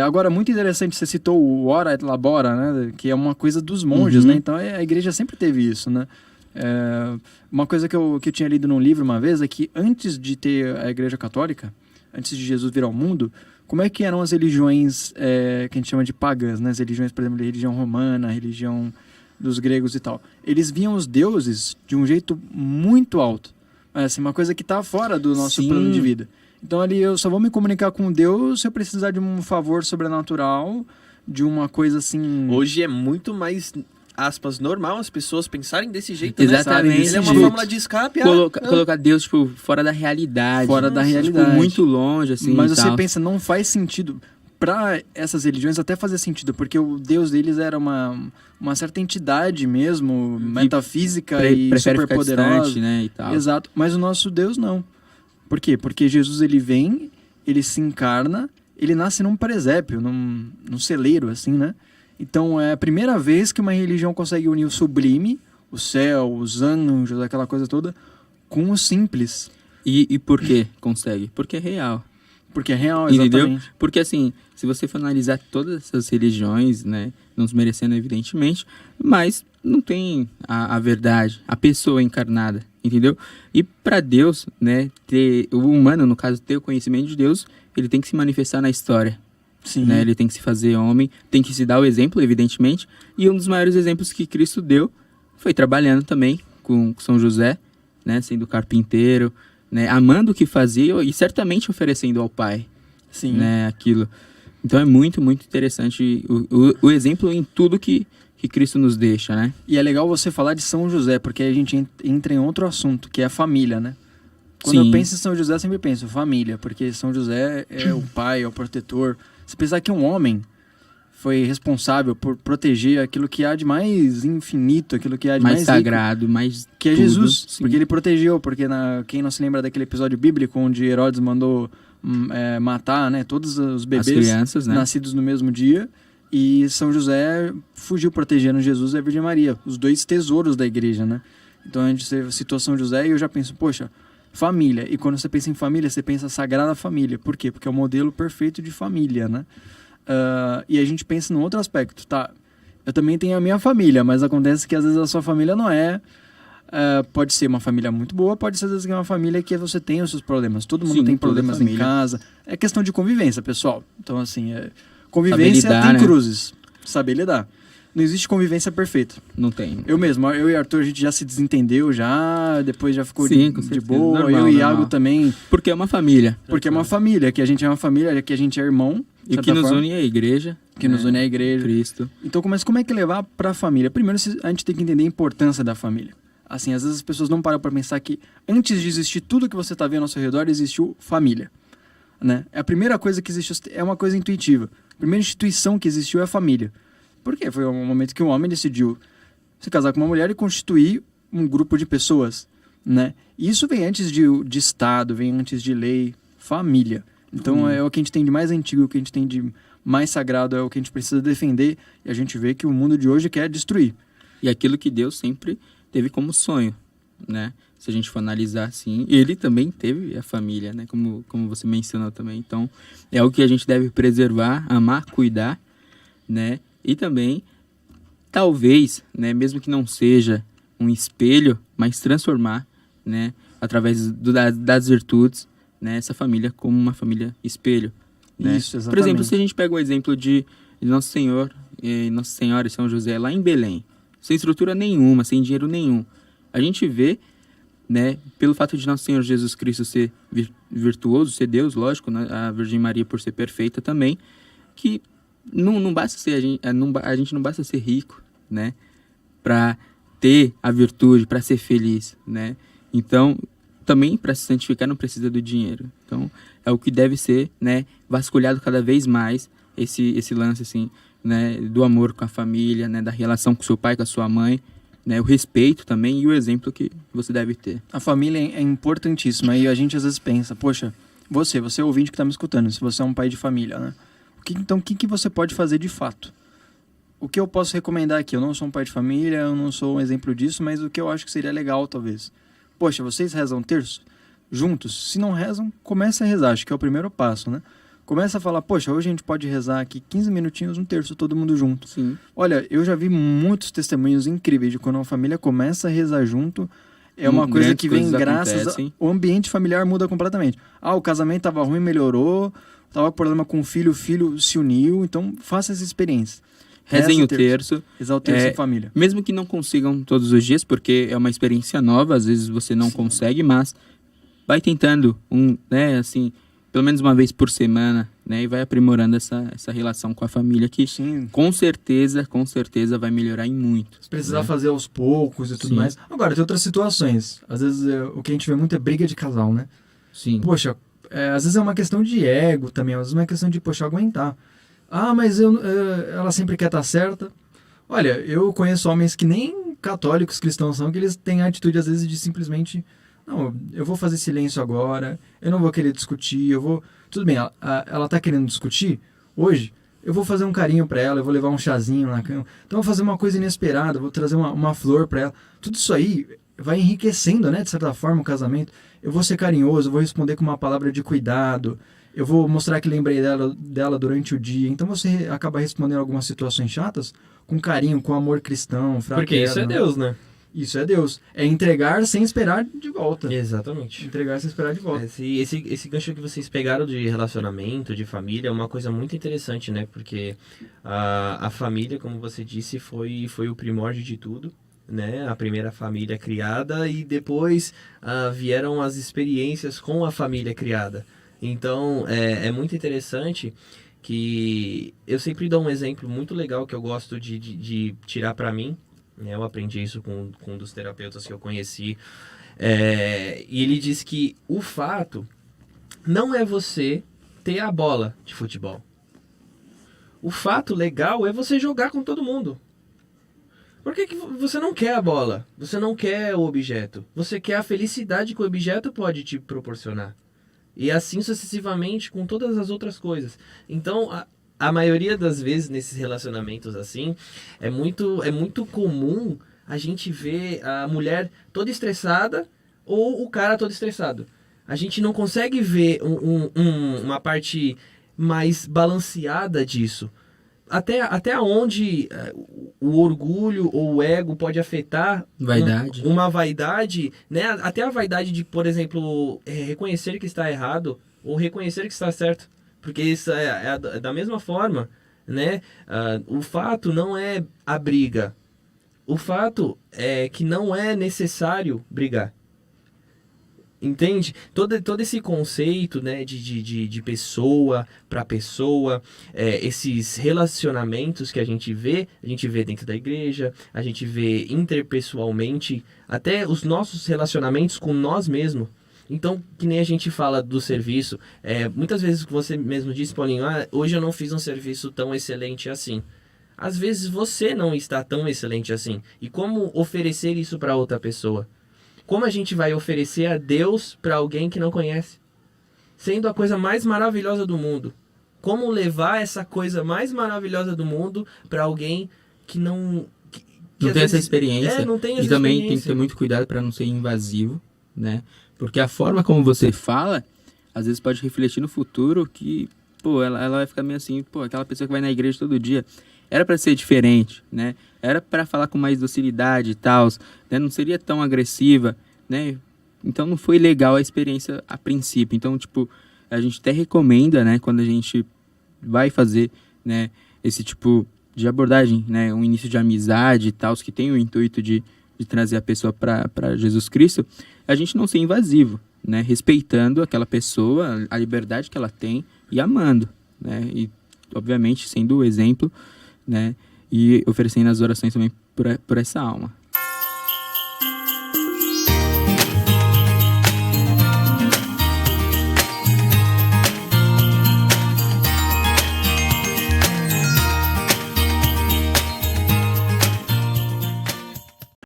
Agora, muito interessante, você citou o Ora et Labora, né? Que é uma coisa dos monges, né? Então, a igreja sempre teve isso, né? Uma coisa que eu tinha lido num livro uma vez é que antes de ter a igreja católica, antes de Jesus vir ao mundo, como é que eram as religiões que a gente chama de pagãs, né? As religiões, por exemplo, a religião romana, a religião dos gregos e tal. Eles viam os deuses de um jeito muito alto. Assim, uma coisa que está fora do nosso plano de vida. Então ali eu só vou me comunicar com Deus se eu precisar de um favor sobrenatural, de uma coisa assim... Hoje é muito mais, aspas, normal as pessoas pensarem desse jeito, Exatamente. Né? Ele é uma fórmula de escape. Colocar Deus, tipo, fora da realidade. Fora da realidade. Tipo, muito longe, assim. Mas você pensa, não faz sentido. Para essas religiões até fazia sentido, porque o Deus deles era uma certa entidade mesmo, metafísica e superpoderosa. Né, e tal. Exato, mas o nosso Deus não. Por quê? Porque Jesus, ele vem, ele se encarna, ele nasce num presépio, num celeiro, assim, né? Então, é a primeira vez que uma religião consegue unir o sublime, o céu, os anjos, aquela coisa toda, com o simples. E por que consegue? Porque é real. Porque é real, exatamente. Entendeu? Porque, assim, se você for analisar todas essas religiões, né, não desmerecendo, evidentemente, mas não tem a verdade, a pessoa encarnada, entendeu? E para Deus, né, o humano, no caso, ter o conhecimento de Deus, ele tem que se manifestar na história. Sim. Né? Ele tem que se fazer homem, tem que se dar o exemplo, evidentemente, e um dos maiores exemplos que Cristo deu foi trabalhando também com São José, né, sendo carpinteiro, né, amando o que fazia e certamente oferecendo ao Pai. Sim. Né, aquilo. Então é muito, muito interessante o exemplo em tudo que Cristo nos deixa, né? E é legal você falar de São José, porque aí a gente entra em outro assunto, que é a família, né? Quando eu penso em São José, eu sempre penso família, porque São José é o pai, é o protetor. Se pensar que um homem foi responsável por proteger aquilo que há de mais infinito, aquilo que há de mais sagrado, rico, mais que é tudo, Jesus, sim. Porque ele protegeu, porque quem não se lembra daquele episódio bíblico onde Herodes mandou matar, né, todos os bebês, as crianças, né, nascidos no mesmo dia, e São José fugiu protegendo Jesus e a Virgem Maria, os dois tesouros da igreja, né? Então a gente citou São José e eu já penso, poxa, família. E quando você pensa em família, você pensa Sagrada Família. Por quê? Porque é o modelo perfeito de família, né? E a gente pensa num outro aspecto, tá? Eu também tenho a minha família, mas acontece que às vezes a sua família não pode ser uma família muito boa, pode ser às vezes uma família que você tem os seus problemas. Todo mundo tem problemas em casa. É questão de convivência, pessoal. Então, assim, convivência tem cruzes. Saber lidar. Não existe convivência perfeita. Não tem. Eu e Arthur, a gente já se desentendeu depois já ficou de boa. Normal, eu e Iago também. Porque é uma família. Porque é uma família, que a gente é uma família, que a gente é irmão. E que nos une a igreja. Que nos une a igreja. Cristo. Então, como é que levar para a família? Primeiro, a gente tem que entender a importância da família. Assim, às vezes as pessoas não param para pensar que antes de existir tudo que você está vendo ao seu redor, existiu família. Né? A primeira coisa que existiu é uma coisa intuitiva. A primeira instituição que existiu é a família. Por quê? Foi um momento que um homem decidiu se casar com uma mulher e constituir um grupo de pessoas, né? E isso vem antes de Estado, vem antes de lei, família. Então é o que a gente tem de mais antigo, o que a gente tem de mais sagrado, é o que a gente precisa defender. E a gente vê que o mundo de hoje quer destruir. E aquilo que Deus sempre teve como sonho, né? Se a gente for analisar assim, ele também teve a família, né? Como você mencionou também. Então é o que a gente deve preservar, amar, cuidar, né? E também, talvez, né, mesmo que não seja um espelho, mas transformar, né, através das virtudes, né, essa família como uma família espelho. Né? Isso, exatamente. Por exemplo, se a gente pega o exemplo de Nosso Senhor e Nossa Senhora e São José lá em Belém, sem estrutura nenhuma, sem dinheiro nenhum, a gente vê, né, pelo fato de Nosso Senhor Jesus Cristo ser virtuoso, ser Deus, lógico, né, a Virgem Maria por ser perfeita também, que não basta ser a gente não basta ser rico, né, para ter a virtude, para ser feliz, né? Então, também para se santificar não precisa do dinheiro. Então, é o que deve ser, né, vasculhado cada vez mais esse lance assim, né, do amor com a família, né, da relação com seu pai, com a sua mãe, né, o respeito também e o exemplo que você deve ter. A família é importantíssima e a gente às vezes pensa, poxa, você é ouvinte que está me escutando, se você é um pai de família, né? Então, o que você pode fazer de fato? O que eu posso recomendar aqui? Eu não sou um pai de família, eu não sou um exemplo disso, mas o que eu acho que seria legal, talvez. Poxa, vocês rezam terço? Juntos? Se não rezam, comece a rezar. Acho que é o primeiro passo, né? Começa a falar, poxa, hoje a gente pode rezar aqui 15 minutinhos, um terço, todo mundo junto. Sim. Olha, eu já vi muitos testemunhos incríveis de quando uma família começa a rezar junto, é uma coisa que vem graças o ambiente familiar muda completamente. Ah, o casamento estava ruim, melhorou, estava com problema com o filho se uniu, então faça essa experiência. Rezem o terço. Rezar o terço em família. Mesmo que não consigam todos os dias, porque é uma experiência nova, às vezes você não consegue, mas vai tentando, né, assim, pelo menos uma vez por semana, né, e vai aprimorando essa relação com a família que com certeza vai melhorar em muito. Se precisar fazer aos poucos e tudo mais. Agora, tem outras situações. Às vezes o que a gente vê muito é briga de casal, né? Sim. Poxa, às vezes é uma questão de ego também, às vezes é uma questão de, poxa, aguentar. Ah, mas ela sempre quer estar certa. Olha, eu conheço homens que nem católicos, cristãos são, que eles têm a atitude às vezes de simplesmente, não, eu vou fazer silêncio agora, eu não vou querer discutir, tudo bem, ela tá querendo discutir hoje, eu vou fazer um carinho pra ela, eu vou levar um chazinho na cama, então eu vou fazer uma coisa inesperada, vou trazer uma flor pra ela. Tudo isso aí vai enriquecendo, né, de certa forma, o casamento. Eu vou ser carinhoso, eu vou responder com uma palavra de cuidado, eu vou mostrar que lembrei dela durante o dia. Então você acaba respondendo algumas situações chatas com carinho, com amor cristão, fraterno. Porque isso é Deus, né? Isso é Deus. É entregar sem esperar de volta. Exatamente. Entregar sem esperar de volta. Esse gancho que vocês pegaram de relacionamento, de família, é uma coisa muito interessante, né? Porque a família, como você disse, foi o primórdio de tudo, né? A primeira família criada e depois vieram as experiências com a família criada. Então, é muito interessante que eu sempre dou um exemplo muito legal que eu gosto de tirar para mim, né? Eu aprendi isso com um dos terapeutas que eu conheci. E ele diz que o fato não é você ter a bola de futebol. O fato legal é você jogar com todo mundo. Por que você não quer a bola? Você não quer o objeto. Você quer a felicidade que o objeto pode te proporcionar. E assim sucessivamente com todas as outras coisas. Então, a maioria das vezes nesses relacionamentos assim, é muito comum a gente ver a mulher toda estressada ou o cara todo estressado. A gente não consegue ver uma parte mais balanceada disso. Até onde o orgulho ou o ego pode afetar uma vaidade, né? Até a vaidade de, por exemplo, reconhecer que está errado ou reconhecer que está certo. Porque isso é da mesma forma, né? O fato não é a briga. O fato é que não é necessário brigar. Entende? Todo esse conceito, né, de pessoa para pessoa, esses relacionamentos que a gente vê dentro da igreja, a gente vê interpessoalmente, até os nossos relacionamentos com nós mesmos. Então, que nem a gente fala do serviço, muitas vezes você mesmo disse, Paulinho, hoje eu não fiz um serviço tão excelente assim. Às vezes você não está tão excelente assim. E como oferecer isso para outra pessoa? Como a gente vai oferecer a Deus para alguém que não conhece? Sendo a coisa mais maravilhosa do mundo. Como levar essa coisa mais maravilhosa do mundo para alguém que não tem essa experiência. Não tem essa e também experiência. Tem que ter muito cuidado para não ser invasivo, né? Porque a forma como você fala, às vezes pode refletir no futuro que, ela vai ficar meio assim, aquela pessoa que vai na igreja todo dia. Era para ser diferente, né? Era para falar com mais docilidade e tal, né? Não seria tão agressiva, né? Então não foi legal a experiência a princípio. Então, a gente até recomenda, né? Quando a gente vai fazer, né? Esse tipo de abordagem, né? Um início de amizade e tal, que tem o intuito de trazer a pessoa para Jesus Cristo, a gente não ser invasivo, né? Respeitando aquela pessoa, a liberdade que ela tem e amando, né? E, obviamente, sendo o exemplo, né? E oferecendo as orações também por essa alma.